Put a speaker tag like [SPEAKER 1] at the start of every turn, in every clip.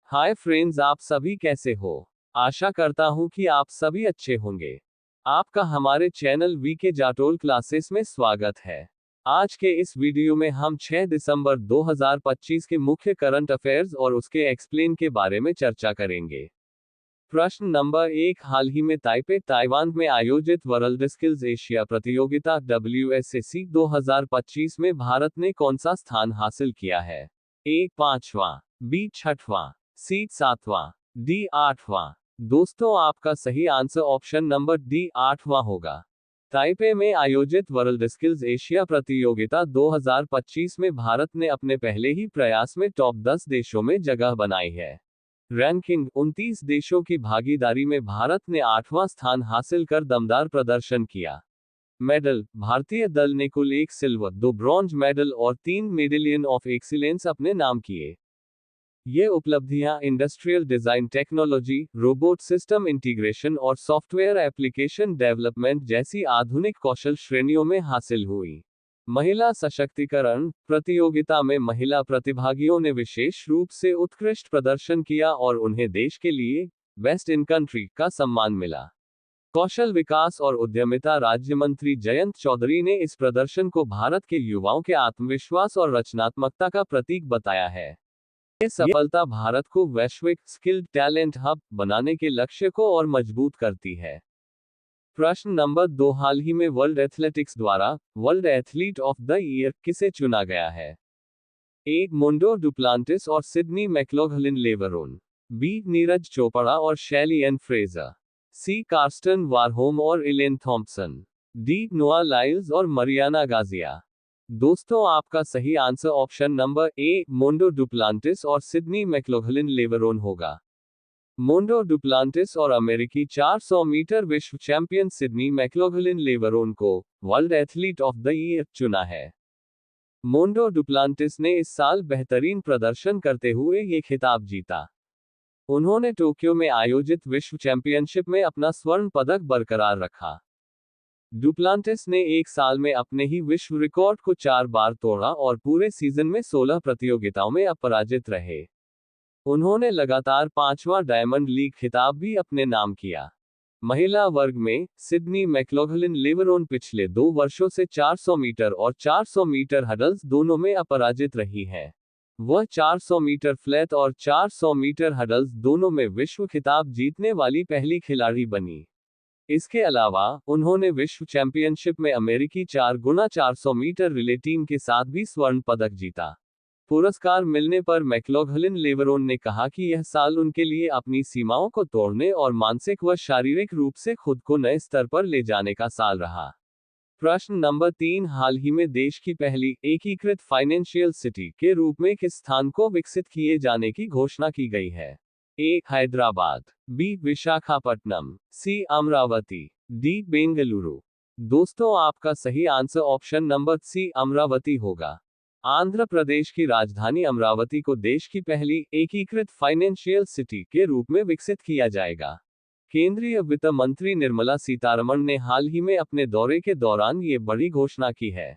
[SPEAKER 1] Hi friends, आप सभी कैसे हो। आशा करता हूँ कि आप सभी अच्छे होंगे। आपका हमारे चैनल वीके जाटोल क्लासेस में स्वागत है। आज के इस वीडियो में हम 6 दिसंबर 2025 के मुख्य करंट अफेयर्स और उसके एक्सप्लेन के बारे में चर्चा करेंगे। प्रश्न नंबर 1, हाल ही में ताइपे ताइवान में आयोजित वर्ल्ड स्किल्स एशिया प्रतियोगिता WSAC 2025 में भारत ने कौन सा स्थान हासिल किया है। ए 5वां, बी 6वां, सी 7वां, डी 8वां। दोस्तों, आपका सही आंसर ऑप्शन नंबर डी 8वां होगा। ताइपे में आयोजित वर्ल्ड स्किल्स एशिया प्रतियोगिता 2025 में भारत ने अपने पहले ही प्रयास में टॉप 10 देशों में जगह बनाई है। रैंकिंग 29 देशों की भागीदारी में भारत ने 8वां स्थान हासिल कर दमदार प्रदर्शन किया। मेडल, भारतीय दल ने कुल 1 सिल्वर, 2 ब्रॉन्ज मेडल और 3 मेडेलियन ऑफ एक्सीलेंस अपने नाम किए। ये उपलब्धियां industrial design technology, robot system integration और सॉफ्टवेयर एप्लीकेशन डेवलपमेंट जैसी आधुनिक कौशल श्रेणियों में हासिल हुई। महिला सशक्तिकरण, प्रतियोगिता में महिला प्रतिभागियों ने विशेष रूप से उत्कृष्ट प्रदर्शन किया और उन्हें देश के लिए बेस्ट इन कंट्री का सम्मान मिला। कौशल विकास और उद्यमिता राज्य मंत्री जयंत चौधरी ने इस प्रदर्शन को भारत के युवाओं के आत्मविश्वास और रचनात्मकता का प्रतीक बताया है। ये सफलता भारत को वैश्विक स्किल्ड टैलेंट हब बनाने के लक्ष्य को और मजबूत करती है। प्रश्न नंबर 2, हाल ही में वर्ल्ड एथलेटिक्स द्वारा world athlete of the year किसे चुना गया है। ए मुंडो डुप्लांटिस और सिडनी मैक्लोघलिन लेवरोन, बी नीरज चोपड़ा और शैली एन फ्रेजर, सी कार्स्टन वारहोम और इलेन थॉम्पसन, डी नोआ लाइल्स और मरियाना गाजिया। दोस्तों, आपका सही आंसर ऑप्शन नंबर ए मोंडो डुप्लांटिस और सिडनी मैक्लोघलिन लेवरोन होगा। मोंडो डुप्लांटिस और अमेरिकी 400 मीटर विश्व चैंपियन सिडनी मैक्लोघलिन लेवरोन को world athlete of the year चुना है। मोंडो डुप्लांटिस ने इस साल बेहतरीन प्रदर्शन करते हुए ये खिताब जीता। उन्होंने टोक्यो में आयोजित विश्व चैंपियनशिप में अपना स्वर्ण पदक बरकरार रखा। डुप्लांटिस ने एक साल में अपने ही विश्व रिकॉर्ड को 4 बार तोड़ा और पूरे सीजन में 16 प्रतियोगिताओं में अपराजित रहे। उन्होंने लगातार 5वां डायमंड लीग खिताब भी अपने नाम किया। महिला वर्ग में सिडनी मैक्लोघलिन लेवरोन पिछले 2 वर्षों से 400 मीटर और 400 मीटर हडल्स दोनों में अपराजित रही हैं। वह 400 मीटर फ्लैट और 400 मीटर हडल्स दोनों में विश्व खिताब जीतने वाली पहली खिलाड़ी बनी। इसके अलावा उन्होंने विश्व चैंपियनशिप में अमेरिकी 4 गुना 400 मीटर रिले टीम के साथ भी स्वर्ण पदक जीता। पुरस्कार मिलने पर मैक्लोघलिन लेवरोन ने कहा कि यह साल उनके लिए अपनी सीमाओं को तोड़ने और मानसिक व शारीरिक रूप से खुद को नए स्तर पर ले जाने का साल रहा। प्रश्न नंबर 3, हाल ही में देश की पहली एकीकृत फाइनेंशियल सिटी के रूप में किस स्थान को विकसित किए जाने की घोषणा की गई है। A Hyderabad, B Visakhapatnam, C Amaravati, D Bengaluru. दोस्तों, आपका सही answer option number C Amaravati होगा। आंध्र प्रदेश की राजधानी अमरावती को देश की पहली एकीकृत फाइनेंशियल सिटी के रूप में विकसित किया जाएगा। केंद्रीय वित्त मंत्री निर्मला सीतारमण ने हाल ही में अपने दौरे के दौरान ये बड़ी घोषणा की है।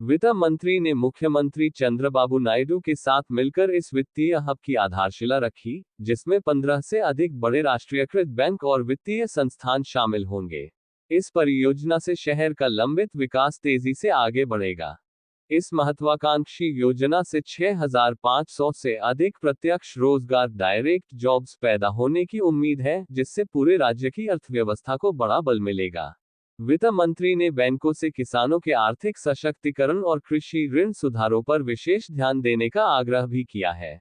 [SPEAKER 1] वित्त मंत्री ने मुख्यमंत्री चंद्रबाबू नायडू के साथ मिलकर इस वित्तीय हब की आधारशिला रखी, जिसमें 15 से अधिक बड़े राष्ट्रीयकृत बैंक और वित्तीय संस्थान शामिल होंगे। इस परियोजना से शहर का लंबित विकास तेजी से आगे बढ़ेगा। इस महत्वाकांक्षी योजना से 6500 से अधिक प्रत्यक्ष रोजगार डायरेक्ट जॉब्स पैदा होने की उम्मीद है, जिससे पूरे राज्य की अर्थव्यवस्था को बड़ा बल मिलेगा। वित्त मंत्री ने बैंकों से किसानों के आर्थिक सशक्तिकरण और कृषि ऋण सुधारों पर विशेष ध्यान देने का आग्रह भी किया है।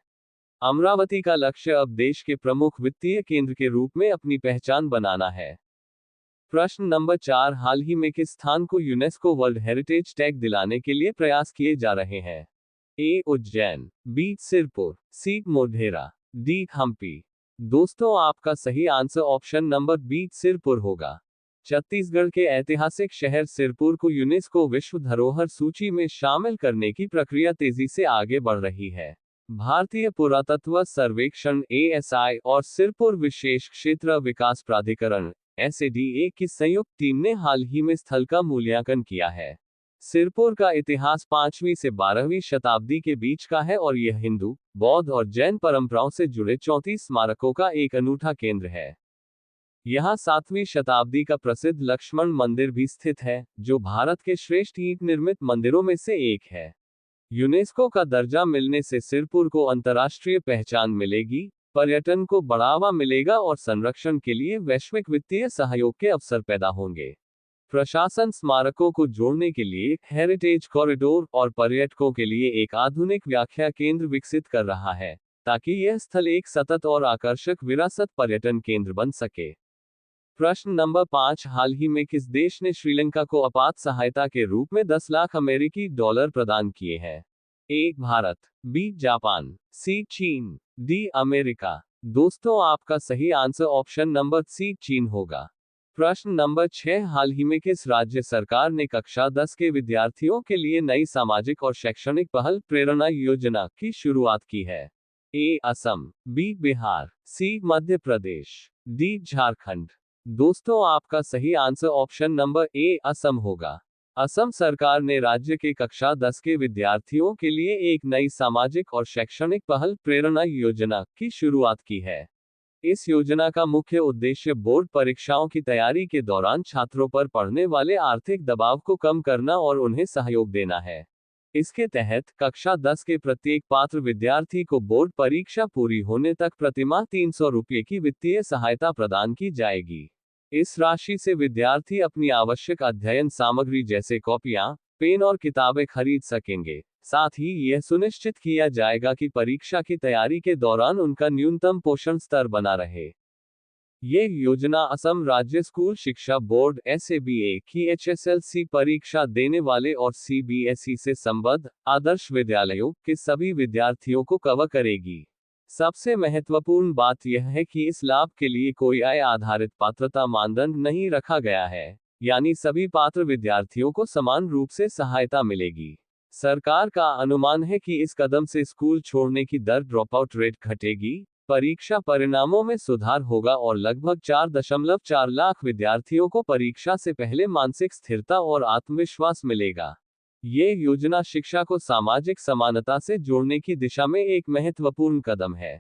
[SPEAKER 1] अमरावती का लक्ष्य अब देश के प्रमुख वित्तीय केंद्र के रूप में अपनी पहचान बनाना है। प्रश्न नंबर 4, हाल ही में किस स्थान को यूनेस्को वर्ल्ड हेरिटेज टैग दिलाने के लिए प्रयास किए जा रहे हैं। A Ujjain, B Sirpur, C Modhera, D Hampi. दोस्तों, आपका सही answer option number B Sirpur होगा। छत्तीसगढ़ के ऐतिहासिक शहर सिरपुर को यूनेस्को विश्व धरोहर सूची में शामिल करने की प्रक्रिया तेजी से आगे बढ़ रही है। भारतीय पुरातत्व सर्वेक्षण ASI और सिरपुर विशेष क्षेत्र विकास प्राधिकरण SADA की संयुक्त टीम ने हाल ही में स्थल का मूल्यांकन किया है। सिरपुर का इतिहास 5वीं से 12वीं शताब्दी के बीच का है और यह हिंदू, बौद्ध और जैन परंपराओं से जुड़े 34 स्मारकों का एक अनूठा केंद्र है। यहाँ 7वीं शताब्दी का प्रसिद्ध लक्ष्मण मंदिर भी स्थित है, जो भारत के श्रेष्ठ ईंट निर्मित मंदिरों में से एक है। यूनेस्को का दर्जा मिलने से सिरपुर को अंतर्राष्ट्रीय पहचान मिलेगी, पर्यटन को बढ़ावा मिलेगा और संरक्षण के लिए वैश्विक वित्तीय सहयोग के अवसर पैदा होंगे। प्रशासन स्मारकों को जोड़ने के लिए हेरिटेज कॉरिडोर और पर्यटकों के लिए एक आधुनिक व्याख्या केंद्र विकसित कर रहा है, ताकि यह स्थल एक सतत और आकर्षक विरासत पर्यटन केंद्र बन सके। प्रश्न नंबर 5, हाल ही में किस देश ने श्रीलंका को आपात सहायता के रूप में 10 लाख अमेरिकी डॉलर प्रदान किए हैं? ए. भारत, बी. जापान, सी. चीन, डी. अमेरिका। दोस्तों, आपका सही आंसर ऑप्शन नंबर सी चीन होगा। प्रश्न नंबर 6, हाल ही में किस राज्य सरकार ने कक्षा 10 के विद्यार्थियों के लिए नई सामाजिक और शैक्षणिक पहल प्रेरणा योजना की शुरुआत की है? ए. असम, बी. बिहार, सी. मध्य प्रदेश, डी. झारखंड। दोस्तों, आपका सही आंसर ऑप्शन नंबर ए असम होगा। असम सरकार ने राज्य के कक्षा 10 के विद्यार्थियों के लिए एक नई सामाजिक और शैक्षणिक पहल प्रेरणा योजना की शुरुआत की है। इस योजना का मुख्य उद्देश्य बोर्ड परीक्षाओं की तैयारी के दौरान छात्रों पर पड़ने वाले आर्थिक दबाव को कम करना और उन्हें सहयोग देना है। इसके तहत कक्षा 10 के प्रत्येक पात्र विद्यार्थी को बोर्ड परीक्षा पूरी होने तक प्रतिमाह 300 रुपये की वित्तीय सहायता प्रदान की जाएगी। इस राशि से विद्यार्थी अपनी आवश्यक अध्ययन सामग्री जैसे कॉपियां, पेन और किताबें खरीद सकेंगे। साथ ही यह सुनिश्चित किया जाएगा कि परीक्षा की तैयारी के दौरान उनका न्यूनतम पोषण स्तर बना रहे। ये योजना असम राज्य स्कूल शिक्षा बोर्ड (SABA) की HSLC परीक्षा देने वाले और CBSE से संबद्ध आदर्श विद्यालयों के सभी विद्यार्थियों को कवर करेगी। सबसे महत्वपूर्ण बात यह है कि इस लाभ के लिए कोई आय आधारित पात्रता मानदंड नहीं रखा गया है, यानी सभी पात्र विद्यार्थियों को समान रूप से सहायता मिलेगी। सरकार का अनुमान है कि इस कदम से स्कूल छोड़ने की दर, ड्रॉपआउट रेट घटेगी, परीक्षा परिणामों में सुधार होगा और लगभग 4.4 लाख विद्यार्थियों को परीक्षा से पहले मानसिक स्थिरता और आत्मविश्वास मिलेगा। ये योजना शिक्षा को सामाजिक समानता से जोड़ने की दिशा में एक महत्वपूर्ण कदम है।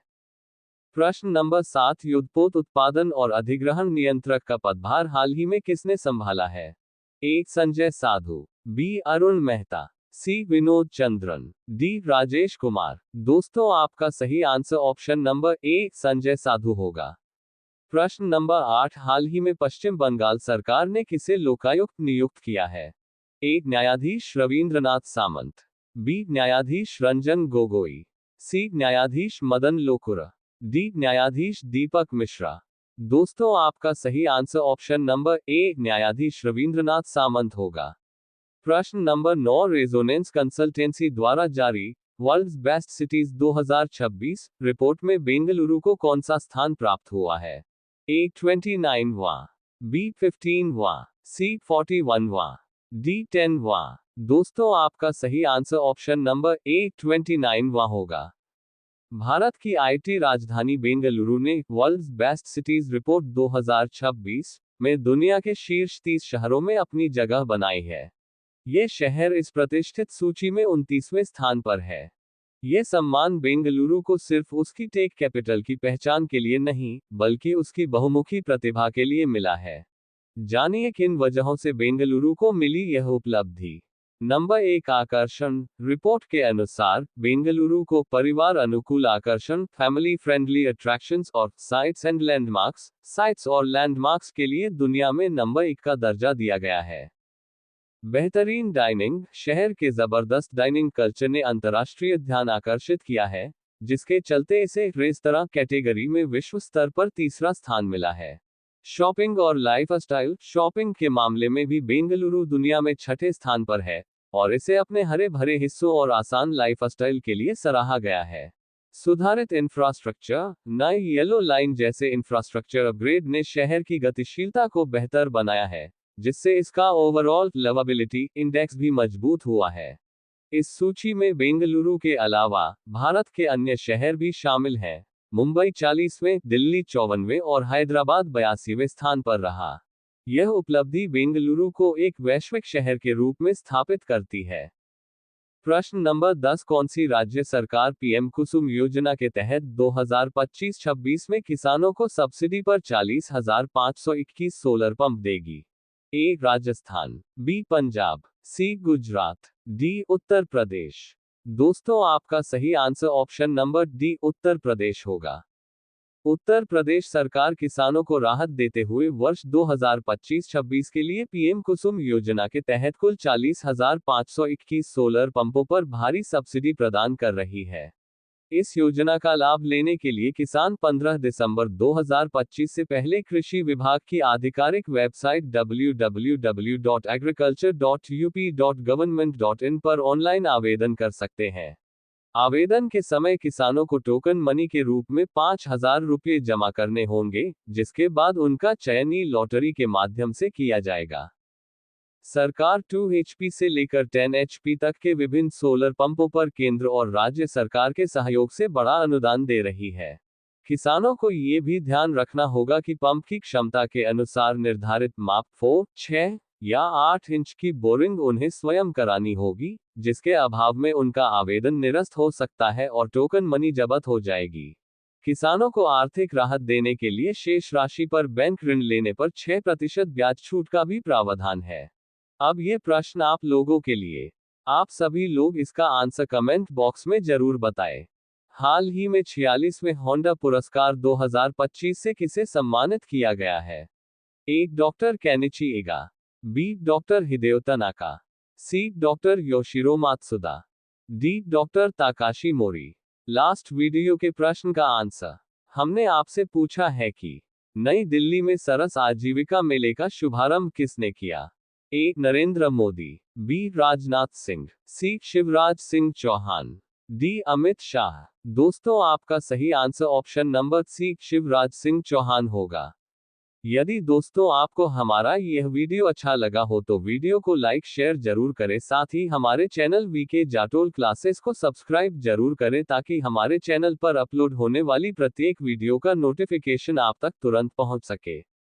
[SPEAKER 1] प्रश्न नंबर 7, युद्धपोत उत्पादन और अधिग्रहण नियंत्रक का पदभार हाल ही में किसने संभाला है? A. Sanjay Sadhu, B. Arun Mehta, C. Vinod Chandran, D. Rajesh Kumar. दोस्तों, आपका सही answer option number A Sanjay Sadhu होगा। प्रश्न नंबर 8, हाल ही में पश्चिम बंगाल सरकार ने किसे लोकायुक्त नियुक्त किया है? ए. न्यायाधीश रविंद्रनाथ सामंत, बी. न्यायाधीश रंजन गोगोई, सी. न्यायाधीश मदन लोकुर, डी. न्यायाधीश दीपक मिश्रा। दोस्तों, आपका सही आंसर ऑप्शन नंबर ए न्यायाधीश रविंद्रनाथ सामंत होगा। प्रश्न नंबर 9, रेजोनेंस कंसल्टेंसी द्वारा जारी वर्ल्ड्स बेस्ट सिटीज 2026 रिपोर्ट में बेंगलुरु को कौन सा स्थान प्राप्त हुआ है? ए. 29वां, बी. 15वां, सी. 41वां, डी. 10वां। दोस्तों, आपका सही आंसर ऑप्शन नंबर ए 29वां होगा। भारत की IT राजधानी बेंगलुरु ने वर्ल्ड्स बेस्ट सिटीज रिपोर्ट 2026 में दुनिया के शीर्ष 30 शहरों में अपनी जगह बनाई है। ये शहर इस प्रतिष्ठित सूची में 29वें स्थान पर है। ये सम्मान बेंगलुरु को सिर्फ उसकी टेक कैपिटल की पहचान के लिए नहीं, बल्कि उसकी बहुमुखी प्रतिभा के लिए मिला है। जानिए किन वजहों से बेंगलुरु को मिली यह उपलब्धि। नंबर 1, आकर्षण। रिपोर्ट के अनुसार बेंगलुरु को परिवार अनुकूल आकर्षण, फैमिली फ्रेंडली अट्रैक्शंस और साइट्स और लैंडमार्क्स के लिए दुनिया में नंबर 1 का दर्जा दिया गया है। बेहतरीन डाइनिंग। शहर के जबरदस्त डाइनिंग कल्चर ने अंतर्राष्ट्रीय ध्यान आकर्षित किया है, जिसके चलते इसे रेस्तरां कैटेगरी में विश्व स्तर पर तीसरा स्थान मिला है। शॉपिंग और लाइफस्टाइल। शॉपिंग के मामले में भी बेंगलुरु दुनिया में 6ठे स्थान पर है और इसे अपने हरे भरे हिस्सों और आसान लाइफस्टाइल के लिए सराहा गया है। सुधारित इंफ्रास्ट्रक्चर। नई येलो लाइन जैसे इंफ्रास्ट्रक्चर अपग्रेड ने शहर की गतिशीलता को बेहतर बनाया है, जिससे इसका ओवरऑल लिवेबिलिटी इंडेक्स भी मजबूत हुआ है। इस सूची में बेंगलुरु के अलावा भारत के अन्य शहर भी शामिल हैं। मुंबई 40वें, दिल्ली 54वें और हैदराबाद 82वें स्थान पर रहा। यह उपलब्धि बेंगलुरु को एक वैश्विक शहर के रूप में स्थापित करती है। प्रश्न नंबर 10, कौन सी राज्य सरकार पीएम कुसुम योजना के तहत 2025-26 में किसानों को सब्सिडी पर 40,521 सोलर पंप देगी? ए राजस्थान, बी पंजाब, सी गुजरात, डी उत्तर प्रदेश। दोस्तों, आपका सही answer option number D Uttar Pradesh होगा। उत्तर प्रदेश सरकार किसानों को राहत देते हुए वर्ष 2025-26 के लिए पीएम कुसुम योजना के तहत कुल 40,521 सोलर पंपों पर भारी सब्सिडी प्रदान कर रही है। इस योजना का लाभ लेने के लिए किसान 15 दिसंबर 2025 से पहले कृषि विभाग की आधिकारिक वेबसाइट www.agriculture.up.government.in पर ऑनलाइन आवेदन कर सकते हैं। आवेदन के समय किसानों को टोकन मनी के रूप में 5,000 रुपये जमा करने होंगे, जिसके बाद उनका चयन लॉटरी के माध्यम से किया जाएगा। सरकार 2 HP से लेकर 10 HP तक के विभिन्न सोलर पंपों पर केंद्र और राज्य सरकार के सहयोग से बड़ा अनुदान दे रही है। किसानों को ये भी ध्यान रखना होगा कि पंप की क्षमता के अनुसार निर्धारित माप 4, 6 या 8 इंच की बोरिंग उन्हें स्वयं करानी होगी, जिसके अभाव में उनका आवेदन निरस्त हो सकता है और टोकन मनी जब्त हो जाएगी। किसानों को आर्थिक राहत देने के लिए शेष राशि पर बैंक ऋण लेने पर 6% ब्याज छूट का भी प्रावधान है। अब ये प्रश्न आप लोगों के लिए। आप सभी लोग इसका आंसर कमेंट बॉक्स में जरूर बताएं। हाल ही में 46वें होंडा पुरस्कार 2025 से किसे सम्मानित किया गया है? A doctor Kenichi Ega, B doctor Hideyo Tanaka, C doctor Yoshiro Matsuda, D doctor Takashi Mori. Last video के प्रश्न का आंसर हमने आपसे पूछा है कि नई दिल्ली में सरस आजीविका मेले का शुभारंभ किसने किया? A Narendra Modi, B Rajnath Singh, C Shivraj Singh Chouhan, D Amit Shah. दोस्तों, आपका सही answer option number C Shivraj Singh Chouhan होगा। यदि दोस्तों आपको हमारा यह वीडियो अच्छा लगा हो तो वीडियो को लाइक शेयर जरूर करें, साथ ही हमारे चैनल वीके जाटोल क्लासेस को सब्सक्राइब जरूर करें ताकि हमारे चैनल पर अपलोड होने वाली प्रत्येक वीडियो का नोटिफिकेशन आप तक तुरंत पहुंच सके।